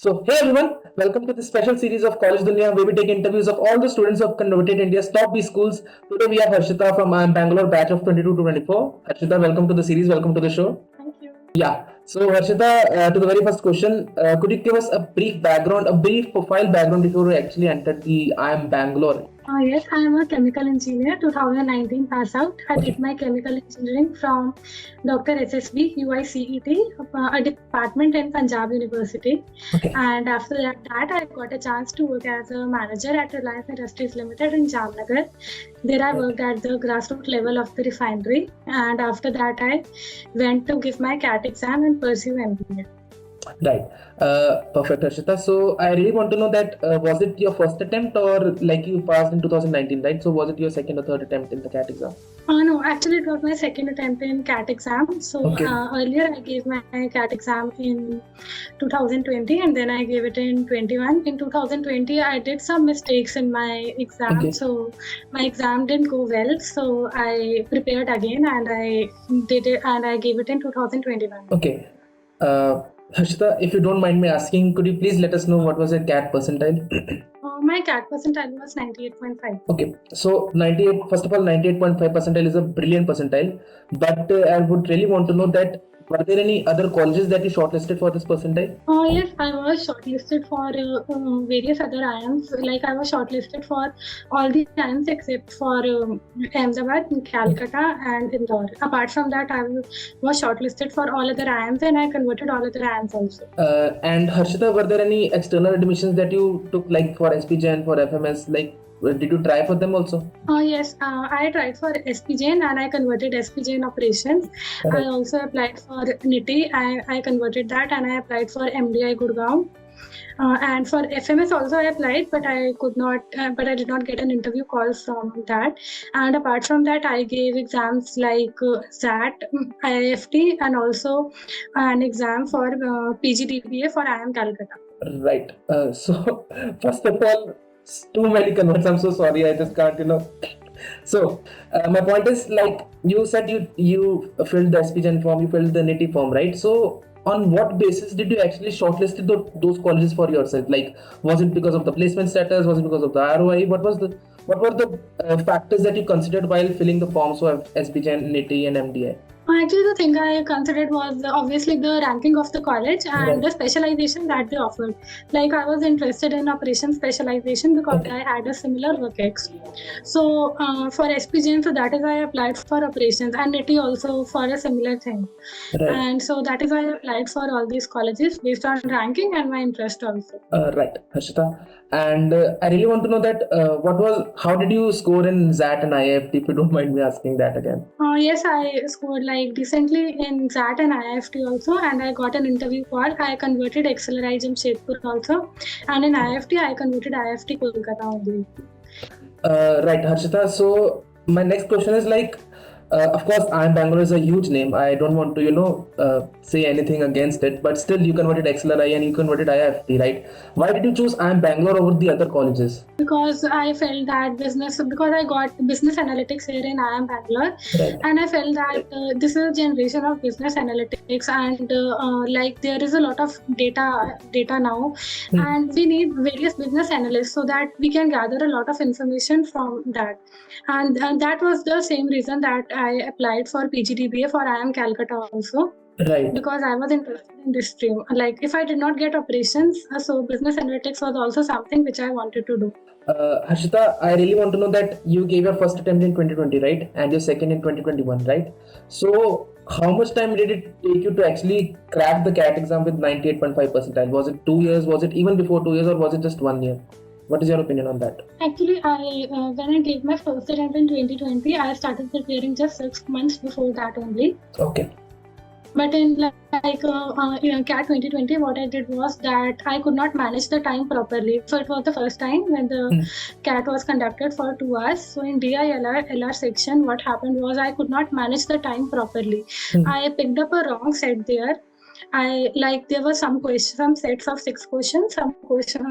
Hey everyone, welcome to this special series of College Dunia where we take interviews of all the students who have converted India's top B schools. Today we have Harshita from IIM Bangalore batch of 22 to 24. Harshita, welcome to the series, welcome to the show. Thank you. Yeah, so Harshita, to the very first question, could you give us a brief profile background before you actually entered the IIM Bangalore? Yes, I am a chemical engineer, 2019 pass out. I Okay. did my chemical engineering from Dr. SSB UICET, a department in Punjab University. Okay. And after that, I got a chance to work as a manager at Reliance Industries Limited in Jamnagar. There I worked at the grassroots level of the refinery. And after that, I went to give my CAT exam and pursue MBA. Right. Perfect, Harshita. So I really want to know that was it your first attempt or like you passed in 2019, right? So was it your second or third attempt in the CAT exam? No, actually it was my second attempt in CAT exam. So Okay. Earlier I gave my CAT exam in 2020 and then I gave it in 21. In 2020 I did some mistakes in my exam. Okay. So my exam didn't go well. So I prepared again and I did it and I gave it in 2021. Okay. Harshita, if you don't mind me asking, could you please let us know what was your CAT percentile? My CAT percentile was 98.5. Okay, so 98, first of all, 98.5 percentile is a brilliant percentile, but I would really want to know that were there any other colleges that you shortlisted for this percentile? Yes, I was shortlisted for various other IIMs. Like I was shortlisted for all the IIMs except for Ahmedabad, Calcutta, and Indore. Apart from that, I was shortlisted for all other IIMs and I converted all other IIMs also. And Harshita, were there any external admissions that you took, like for SPGen, for FMS, like? Did you try for them also? Yes, I tried for SPGen and I converted SPGen operations. Correct. I also applied for NITI. I converted that and I applied for MDI Gurgaon. And for FMS also I applied, but I could not. But I did not get an interview call from that. And apart from that, I gave exams like XAT, IIFT, and also an exam for PGDBA for IIM Calcutta. Right. So first of all, too many converts. I'm so sorry. I just can't, So my point is, like you said, you filled the SPGen form, you filled the NITI form, right? So on what basis did you actually shortlisted those colleges for yourself? Like, was it because of the placement status? Was it because of the ROI? What were the factors that you considered while filling the forms for SPGen, NITI, and MDI? Actually, the thing I considered was obviously the ranking of the college and Right. the specialization that they offered. Like I was interested in operations specialization because Okay. I had a similar work ex. So for SPGN, so that is why I applied for operations and NITI also for a similar thing. Right. And so that is why I applied for all these colleges based on ranking and my interest also. Right, Harshita. And I really want to know that how did you score in XAT and IIFT, if you don't mind me asking that again? Yes, I scored like decently in XAT and IIFT also, and I got an interview call. I converted XLRI Jamshedpur also, and in IIFT I converted IIFT Kolkata only. Right, Harshita. So my next question is like, of course, IIM Bangalore is a huge name. I don't want to, say anything against it, but still you converted XLRI and you converted IIFT, right? Why did you choose IIM Bangalore over the other colleges? Because I felt that because I got business analytics here in IIM Bangalore, Right. and I felt that this is a generation of business analytics, and like there is a lot of data now, and we need various business analysts so that we can gather a lot of information from that, and that was the same reason that I applied for PGDBA for IIM Calcutta also. Right. Because I was interested in this stream. Like if I did not get operations, so business analytics was also something which I wanted to do. Harshita, I really want to know that you gave your first attempt in 2020, right? And your second in 2021, right? So how much time did it take you to actually crack the CAT exam with 98.5 percentile? Was it 2 years? Was it even before 2 years, or was it just 1 year? What is your opinion on that? Actually, when I gave my first attempt in 2020, I started preparing just 6 months before that only. Okay. But in CAT 2020, what I did was that I could not manage the time properly. So it was the first time when the CAT was conducted for 2 hours. So in DILR section, what happened was I could not manage the time properly. I picked up a wrong set there. There were some sets of 6 questions,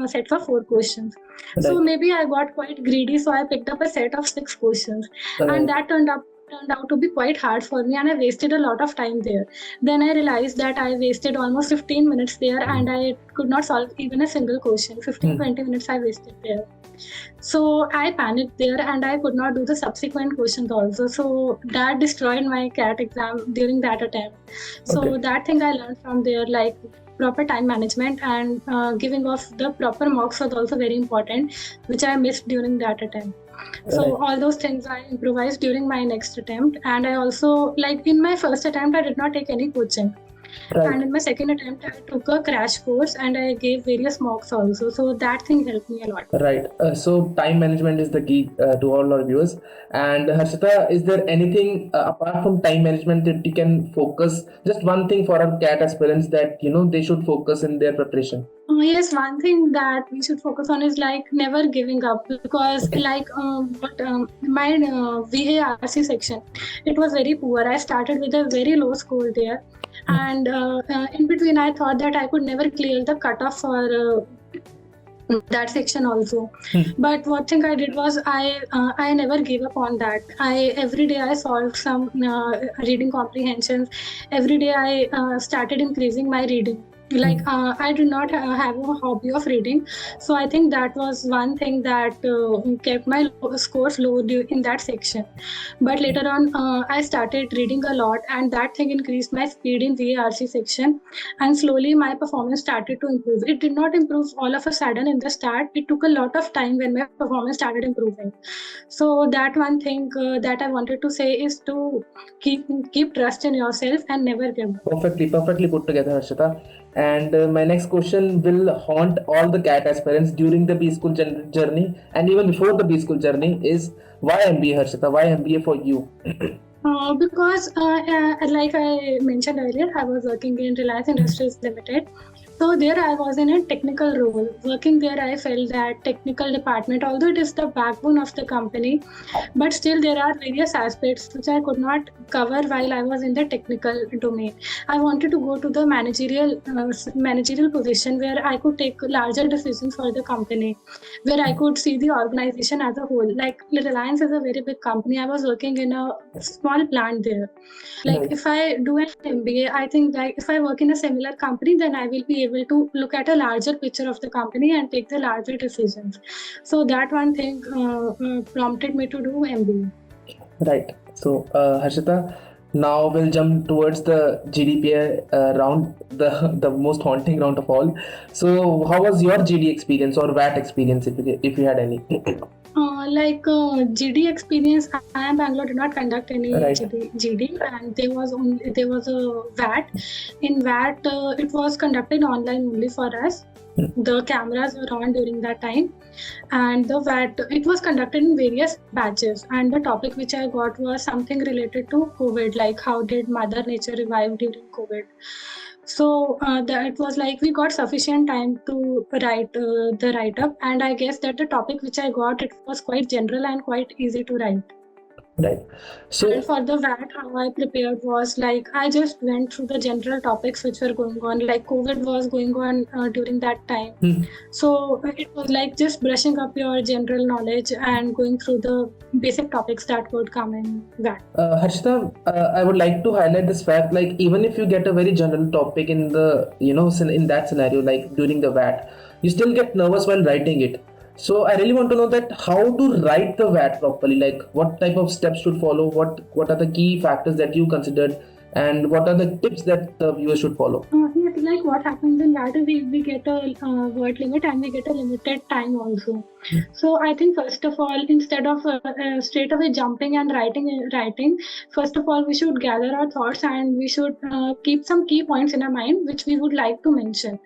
sets of 4 questions. Right. So maybe I got quite greedy, so I picked up a set of 6 questions, Right. and that turned up turned out to be quite hard for me, and I wasted a lot of time there. Then I realized that I wasted almost 15 minutes there and I could not solve even a single question. 15-20 minutes I wasted there. So I panicked there and I could not do the subsequent questions also. So that destroyed my CAT exam during that attempt. So that thing I learned from there, like proper time management and giving off the proper marks was also very important, which I missed during that attempt. So all those things I improvised during my next attempt. And I also, like in my first attempt, I did not take any coaching. And in my second attempt, I took a crash course and I gave various mocks also. So that thing helped me a lot. Right. So time management is the key to all our viewers. And Harshita, is there anything apart from time management that you can focus? Just one thing for our CAT aspirants that they should focus in their preparation. Yes, one thing that we should focus on is like never giving up, because my VARC section, it was very poor. I started with a very low score there, and in between I thought that I could never clear the cutoff for that section also. But what thing I did was I never gave up on that. Every day I solved some reading comprehensions. Every day I started increasing my reading. Like I do not have a hobby of reading, so I think that was one thing that kept my scores low in that section. But later on I started reading a lot, and that thing increased my speed in VARC section, and slowly my performance started to improve. It did not improve all of a sudden in the start. It took a lot of time when my performance started improving. So that one thing that I wanted to say is to keep trust in yourself and never give up. Perfectly put together, Harshita. And my next question will haunt all the CAT aspirants during the B-School journey and even before the B-School journey is why MBA, Harshita? Why MBA for you? Because like I mentioned earlier, I was working in Reliance Industries Limited. So there I was in a technical role. Working there, I felt that technical department, although it is the backbone of the company, but still there are various aspects which I could not cover while I was in the technical domain. I wanted to go to the managerial position where I could take larger decisions for the company, where I could see the organization as a whole. Like Reliance is a very big company. I was working in a small plant there. Like if I do an MBA, I think like if I work in a similar company, then I will be able to look at a larger picture of the company and take the larger decisions. So that one thing prompted me to do MBA. Right. So Harshita, now we'll jump towards the GDPA round, the most haunting round of all. So how was your GD experience or VAT experience if you had any? GD experience, IIM Bangalore did not conduct any GD, and there was a VAT. In VAT, it was conducted online only for us. The cameras were on during that time, and the VAT, it was conducted in various batches, and the topic which I got was something related to COVID, like how did Mother Nature revive during COVID. So that was like we got sufficient time to write the write-up, and I guess that the topic which I got, it was quite general and quite easy to write. Right. So and for the VAT, how I prepared was like I just went through the general topics which were going on, like COVID was going on during that time. So it was like just brushing up your general knowledge and going through the basic topics that would come in VAT. Harshita, I would like to highlight this fact, like even if you get a very general topic in the in that scenario, like during the VAT, you still get nervous while writing it. So I really want to know that how to write the VAT properly, like what type of steps should follow, what are the key factors that you considered, and what are the tips that the viewers should follow? Yes, like what happens in VAT is we get a word limit and we get a limited time also. So I think first of all, instead of straight away jumping and writing, first of all we should gather our thoughts and we should keep some key points in our mind which we would like to mention.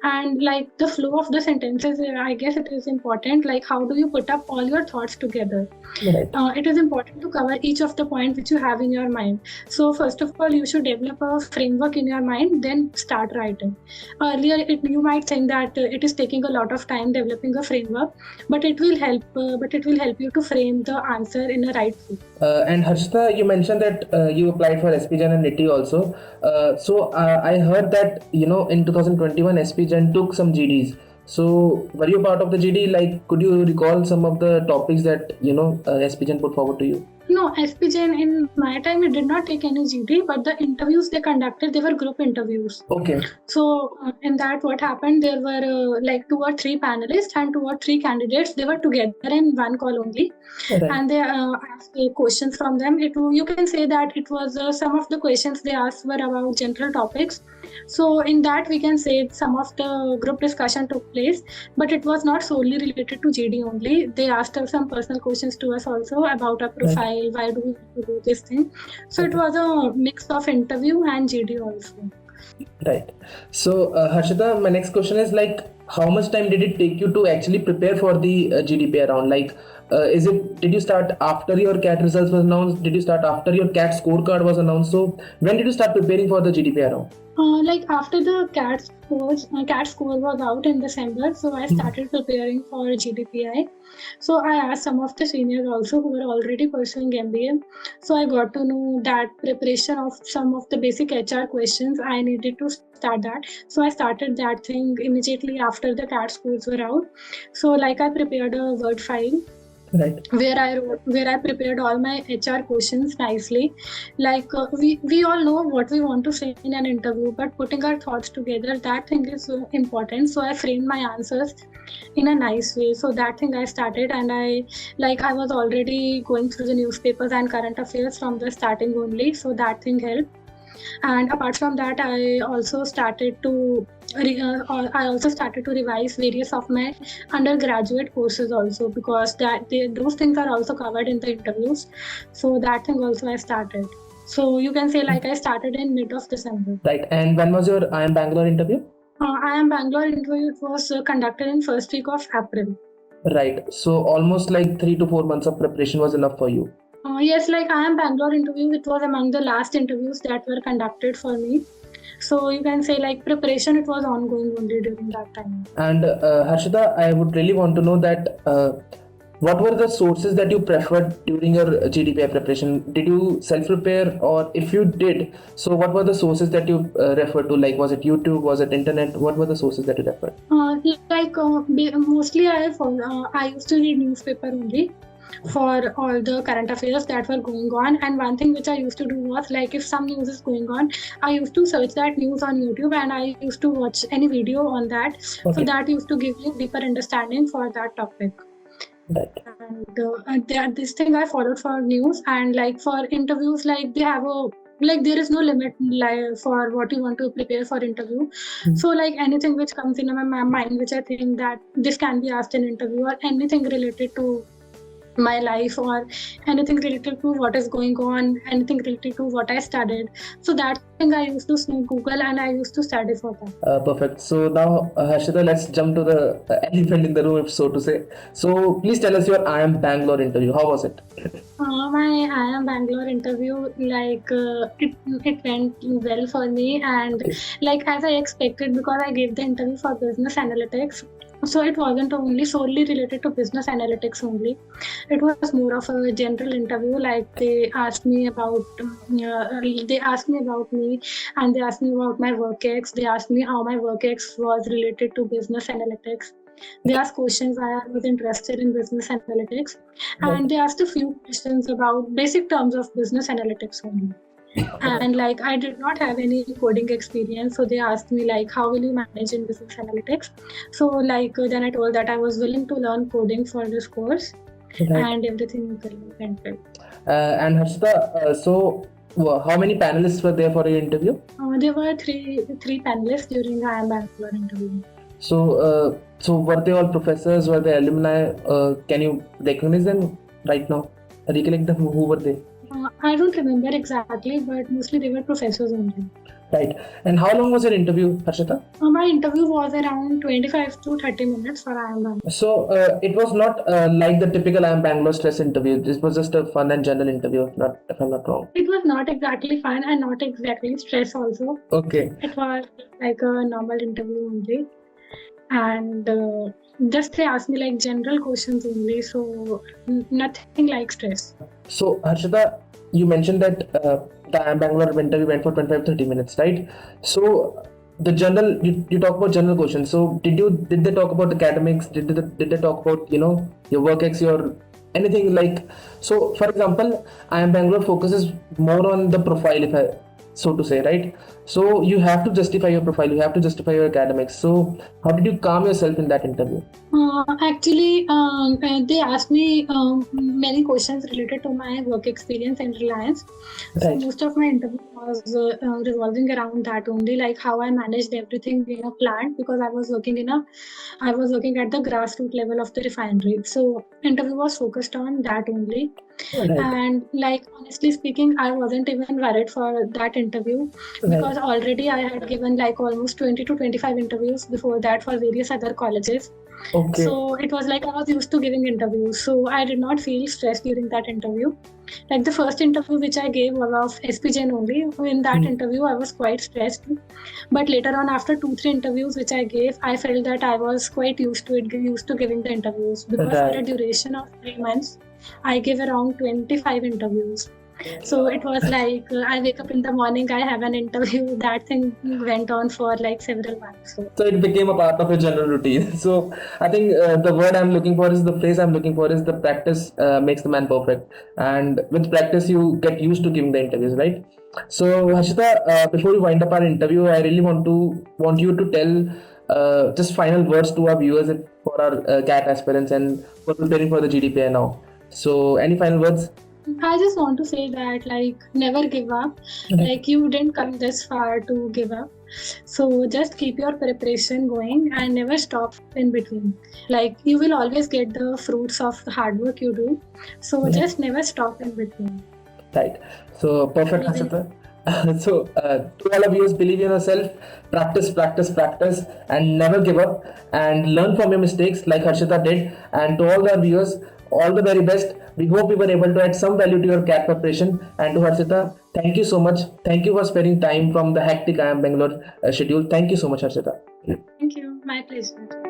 And like the flow of the sentences, I guess it is important. Like how do you put up all your thoughts together? Right. It is important to cover each of the points which you have in your mind. So first of all, you should develop a framework in your mind, then start writing. Earlier, you might think that it is taking a lot of time developing a framework, but it will help. But it will help you to frame the answer in a right way. And Harshita, you mentioned that you applied for SPGen and NITI also. So I heard that in 2021 SPGen took some GDs. So were you part of the GD? Like, could you recall some of the topics that SPGen put forward to you? No, SPJN in my time it did not take any GD, but the interviews they conducted, they were group interviews. Okay. So in that, what happened? There were like 2 or 3 panelists and 2 or 3 candidates. They were together in one call only, Right. and they asked questions from them. You can say that it was some of the questions they asked were about general topics. So in that, we can say some of the group discussion took place, but it was not solely related to GD only. They asked us some personal questions to us also about our profile, why do we want to do this thing. So it was a mix of interview and GD also. Right. So Harshita, my next question is like, how much time did it take you to actually prepare for the GDP round? Like, did you start after your CAT results was announced? Did you start after your CAT scorecard was announced? So when did you start preparing for the GDP round? Like after the CAT score was out in December, so I started preparing for GDPI. So I asked some of the seniors also who were already pursuing MBA. So I got to know that preparation of some of the basic HR questions, I needed to start that. So I started that thing immediately after the CAT scores were out. So like I prepared a Word file. Right. Where I prepared all my HR questions nicely. Like we all know what we want to say in an interview, but putting our thoughts together, that thing is so important. So I framed my answers in a nice way. So that thing I started, and I was already going through the newspapers and current affairs from the starting only. So that thing helped. And apart from that, I also started to revise various of my undergraduate courses also, because those things are also covered in the interviews. So that thing also I started. So you can say like I started in mid of December. Right. And when was your IIM Bangalore interview? IIM Bangalore interview was conducted in first week of April. Right. So almost like 3 to 4 months of preparation was enough for you. Yes, like IIM Bangalore interview, it was among the last interviews that were conducted for me. So you can say like preparation, it was ongoing only during that time. And Harshita, I would really want to know that what were the sources that you preferred during your GDPI preparation? Did you self-prepare, or if you did, so what were the sources that you referred to? Like, was it YouTube? Was it internet? What were the sources that you referred? Mostly I used to read newspaper only for all the current affairs that were going on. And one thing which I used to do was, like, if some news is going on, I used to search that news on YouTube and I used to watch any video on that. Okay. So that used to give me deeper understanding for that topic. Right. And this thing I followed for news, and like for interviews, like they have there is no limit for what you want to prepare for interview. So like anything which comes in my mind, which I think that this can be asked in interview, or anything related to my life, or anything related to what is going on, anything related to what I studied. So that thing I used to Google and I used to study for that. Perfect. So now, Harshita, let's jump to the elephant in the room, if so to say. So please tell us your IIM Bangalore interview. How was it? My IIM Bangalore interview, it went well for me, and like as I expected, because I gave the interview for business analytics. So it wasn't only solely related to business analytics only. It was more of a general interview. Like they asked me about me, and they asked me about my work ex. They asked me how my work ex was related to business analytics. They asked questions I was interested in business analytics, and they asked a few questions about basic terms of business analytics only. And like I did not have any coding experience, so they asked me like, how will you manage in business analytics? So like then I told that I was willing to learn coding for this course, and everything went well. And Harshita, so how many panelists were there for your interview? There were three panelists during the IIM Bangalore interview. So were they all professors? Were they alumni? Can you recognize them right now? Recollect them? Who were they? I don't remember exactly, but mostly they were professors only. Right. And how long was your interview, Harshita? My interview was around 25 to 30 minutes for IIM Bangalore. So it was not like the typical IIM Bangalore stress interview. This was just a fun and general interview, if I'm not wrong. It was not exactly fun and not exactly stress also. Okay. It was like a normal interview only. And just they asked me like general questions only, so nothing like stress. So Harshita, you mentioned that the IIM Bangalore interview went for 25-30 minutes, right? So the general, you talk about general questions. So did they talk about academics? Did they talk about your work ex, your anything like, so for example, IIM Bangalore focuses more on the profile, if I so to say, right? So you have to justify your profile, you have to justify your academics. So how did you calm yourself in that interview? Actually, they asked me many questions related to my work experience and Reliance. So Right. most of my interview was revolving around that only, like how I managed everything in a plant, because I was working at the grassroots level of the refinery. So interview was focused on that only. Right. And like honestly speaking, I wasn't even worried for that interview, because Right. already I had given like almost 20 to 25 interviews before that for various other colleges. Okay. So it was like I was used to giving interviews, so I did not feel stressed during that interview. Like the first interview which I gave was of SPJN only. In that interview, I was quite stressed. But later on, after 2-3 interviews which I gave, I felt that I was quite used to it, used to giving the interviews, because for a Right. duration of 3 months, I gave around 25 interviews. So it was like I wake up in the morning, I have an interview. That thing went on for like several months. So it became a part of your general routine. So I think the word I'm looking for is the phrase I'm looking for is the practice makes the man perfect. And with practice, you get used to giving the interviews, right? So Harshita, before we wind up our interview, I really want you to tell just final words to our viewers for our CAT aspirants and for preparing for the GDPI now. So any final words? I just want to say that like never give up. Like you didn't come this far to give up. So just keep your preparation going and never stop in between. Like you will always get the fruits of the hard work you do. So just never stop in between. Right. So perfect, Harshita. So to all of you, believe in yourself, practice, practice, practice, and never give up, and learn from your mistakes like Harshita did. And to all the viewers, all the very best. We hope we were able to add some value to your CAT preparation. And to Harshita, thank you so much. Thank you for sparing time from the hectic IIM Bangalore schedule. Thank you so much, Harshita. Thank you. My pleasure.